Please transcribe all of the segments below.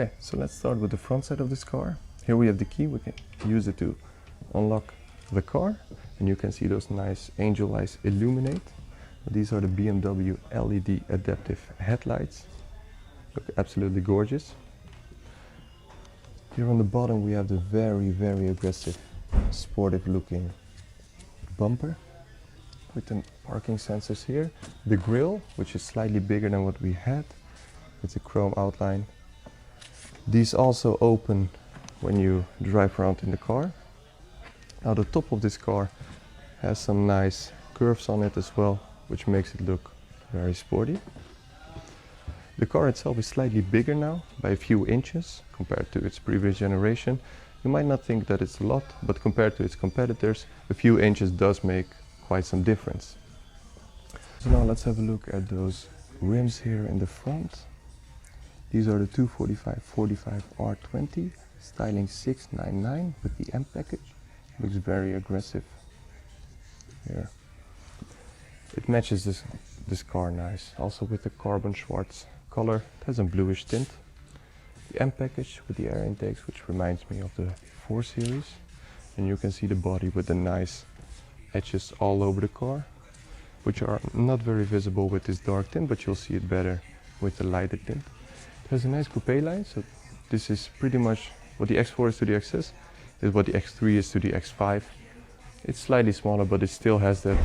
Okay, so let's start with the front side of this car. Here we have the key. We can use it to unlock the car, and you can see those nice angel eyes illuminate. These are the BMW LED adaptive headlights. Look absolutely gorgeous. Here on the bottom we have the very aggressive, sportive looking bumper with the parking sensors here. The grille, which is slightly bigger than what we had, with the chrome outline. These also open when you drive around in the car. Now the top of this car has some nice curves on it as well, which makes it look very sporty. The car itself is slightly bigger now, by a few inches, compared to its previous generation. You might not think that it's a lot, but compared to its competitors, a few inches does make quite some difference. So now let's have a look at those rims here in the front. These are the 245/45 R20, styling 699 with the M package. Looks very aggressive here. It matches this car nice, also with the Carbonschwarz color. It has a bluish tint. The M package with the air intakes, which reminds me of the 4 Series. And you can see the body with the nice edges all over the car, which are not very visible with this dark tint, but you'll see it better with the lighter tint. It has a nice coupe line, so this is pretty much what the X4 is to the XS, is what the X3 is to the X5. It's slightly smaller, but it still has that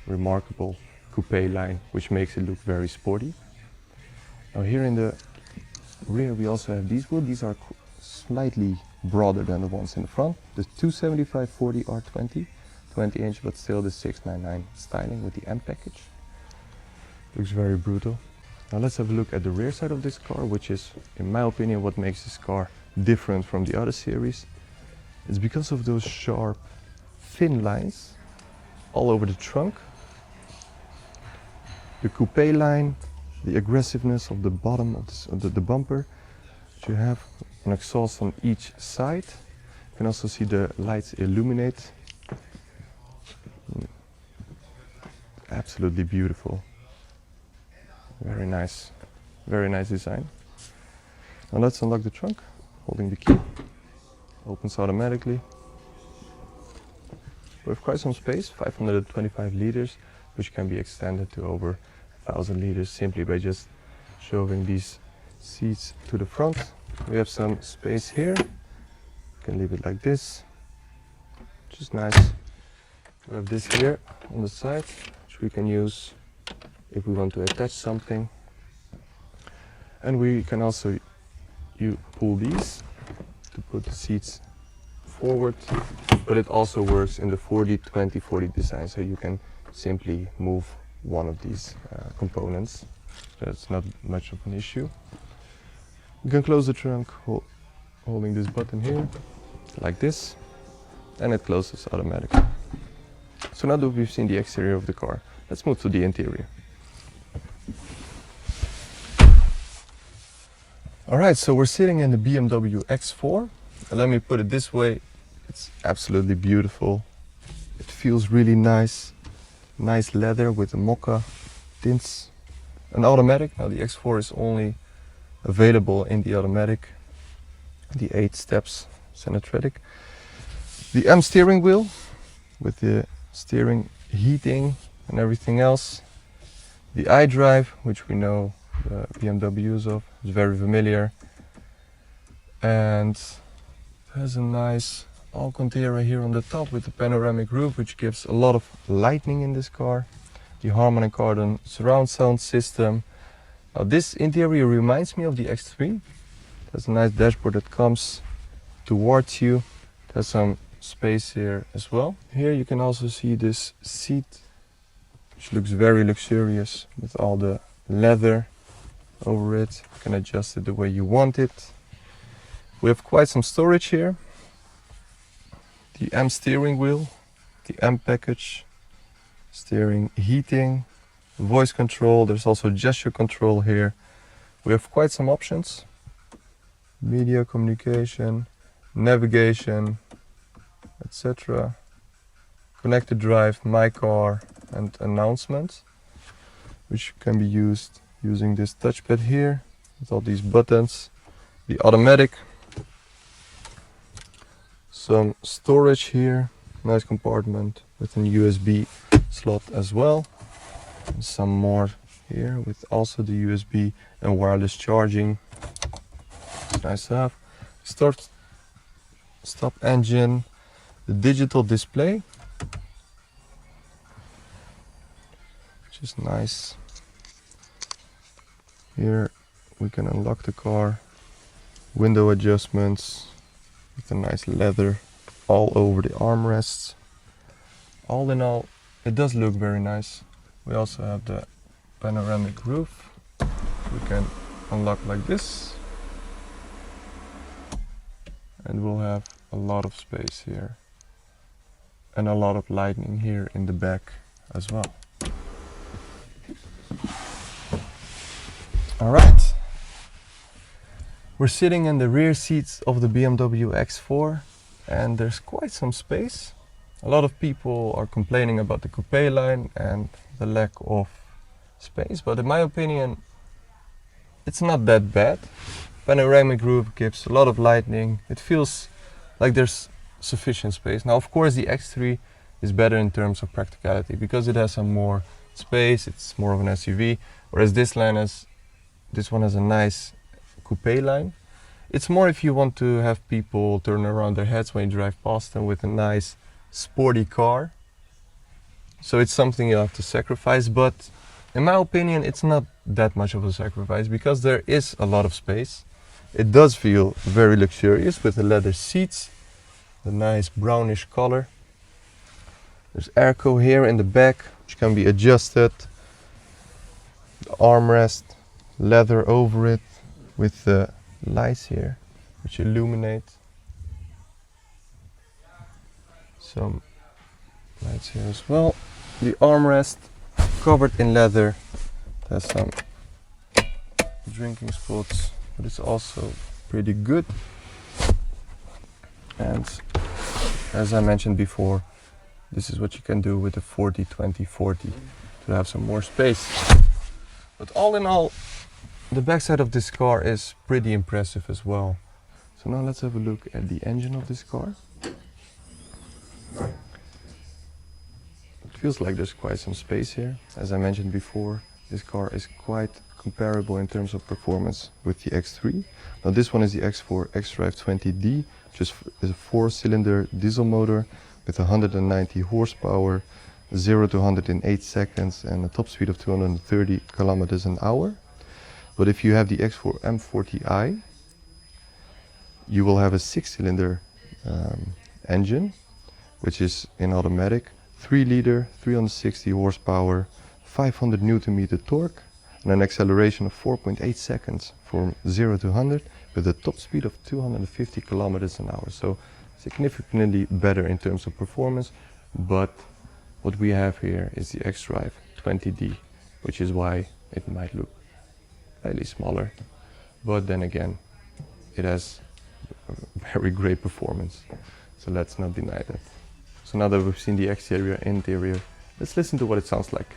remarkable coupe line, which makes it look very sporty. Now here in the rear we also have these wheels. These are slightly broader than the ones in the front. The 275/40 R20, 20 inch, but still the 699 styling with the M package. Looks very brutal. Now let's have a look at the rear side of this car, which is, in my opinion, what makes this car different from the other series. It's because of those sharp, thin lines all over the trunk. The coupe line, the aggressiveness of the bottom of the bumper. You have an exhaust on each side. You can also see the lights illuminate. Absolutely beautiful. Very nice design. Now let's unlock the trunk, holding the key. Opens automatically. We have quite some space, 525 liters, which can be extended to over 1000 liters simply by just shoving these seats to the front. We have some space here. You can leave it like this, which is nice. We have this here on the side, which we can use if we want to attach something. And we can also pull these to put the seats forward, but it also works in the 40-20-40 design, so you can simply move one of these components. That's not much of an issue. You can close the trunk holding this button here, like this, and it closes automatically. So now that we've seen the exterior of the car, let's move to the interior. Alright, so we're sitting in the BMW X4. And let me put it this way, it's absolutely beautiful. It feels really nice. Nice leather with the mocha tints. An automatic. Now the X4 is only available in the automatic. The 8 steps Senatric. The M steering wheel with the steering heating and everything else. The iDrive, which we know the BMWs of, is very familiar. And it has a nice Alcantara here on the top with the panoramic roof, which gives a lot of lighting in this car. The Harman Kardon surround sound system. Now this interior reminds me of the X3. There's a nice dashboard that comes towards you. There's some space here as well. Here you can also see this seat, which looks very luxurious with all the leather over it. You can adjust it the way you want it. We have quite some storage here. The M steering wheel, the M package, steering heating, voice control. There's also gesture control here. We have quite some options. Media communication, navigation, etc. Connected drive, my car, and announcements, which can be used using this touchpad here with all these buttons. the automatic, some storage here, nice compartment with an USB slot as well, and some more here with also the USB and wireless charging. It's nice to have. Start, stop engine, the digital display, which is nice. Here we can unlock the car, window adjustments with a nice leather all over the armrests. All in all, it does look very nice. We also have the panoramic roof. We can unlock like this, and we'll have a lot of space here and a lot of lighting here in the back as well. All right, we're sitting in the rear seats of the BMW X4, and there's quite some space. A lot of people are complaining about the coupe line and the lack of space, but in my opinion, it's not that bad. Panoramic roof gives a lot of lighting. It feels like there's sufficient space. Now, of course, the X3 is better in terms of practicality because it has some more space. It's more of an SUV, whereas this one has a nice coupe line. It's more if you want to have people turn around their heads when you drive past them with a nice sporty car. So it's something you have to sacrifice, but in my opinion, it's not that much of a sacrifice because there is a lot of space. It does feel very luxurious with the leather seats, the nice brownish color. There's airco here in the back, which can be adjusted. The armrest, leather over it with the lights here, which illuminate. Some lights here as well. The armrest covered in leather. It has some drinking spots, but it's also pretty good. And as I mentioned before, this is what you can do with the 40-20-40 to have some more space. But all in all, the backside of this car is pretty impressive as well. So now let's have a look at the engine of this car. It feels like there's quite some space here. As I mentioned before, this car is quite comparable in terms of performance with the X3. Now this one is the X4 xDrive 20D, which is a 4-cylinder diesel motor with 190 horsepower, 0 to 100 in 8 seconds and a top speed of 230 kilometers an hour. But if you have the X4 M40i, you will have a 6-cylinder engine, which is in automatic, 3-liter, 360 horsepower, 500 Newton meter torque, and an acceleration of 4.8 seconds from 0 to 100 with a top speed of 250 kilometers an hour. So significantly better in terms of performance, but what we have here is the xDrive 20D, which is why it might look slightly smaller, but then again, it has a very great performance, so let's not deny that. So now that we've seen the exterior, interior, let's listen to what it sounds like.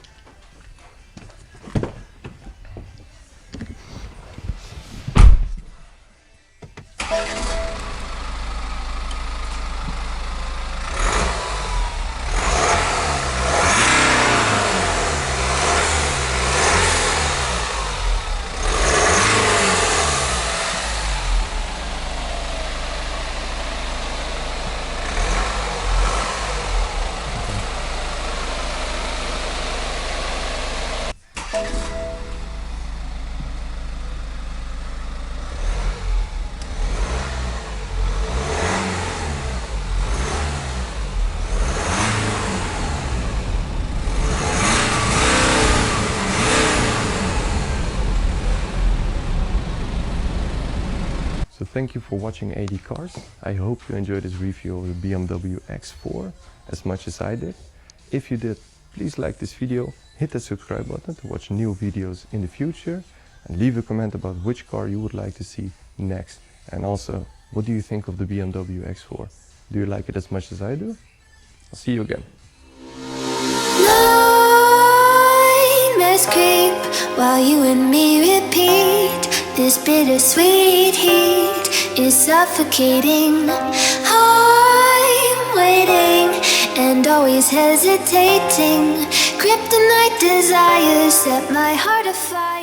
So thank you for watching AD Cars. I hope you enjoyed this review of the BMW X4 as much as I did. If you did, please like this video, hit the subscribe button to watch new videos in the future, and leave a comment about which car you would like to see next. And also, what do you think of the BMW X4? Do you like it as much as I do? I'll see you again. Nightmares creep while you and me repeat. This bittersweet heat is suffocating. I'm waiting and always hesitating. Kryptonite desires set my heart afire.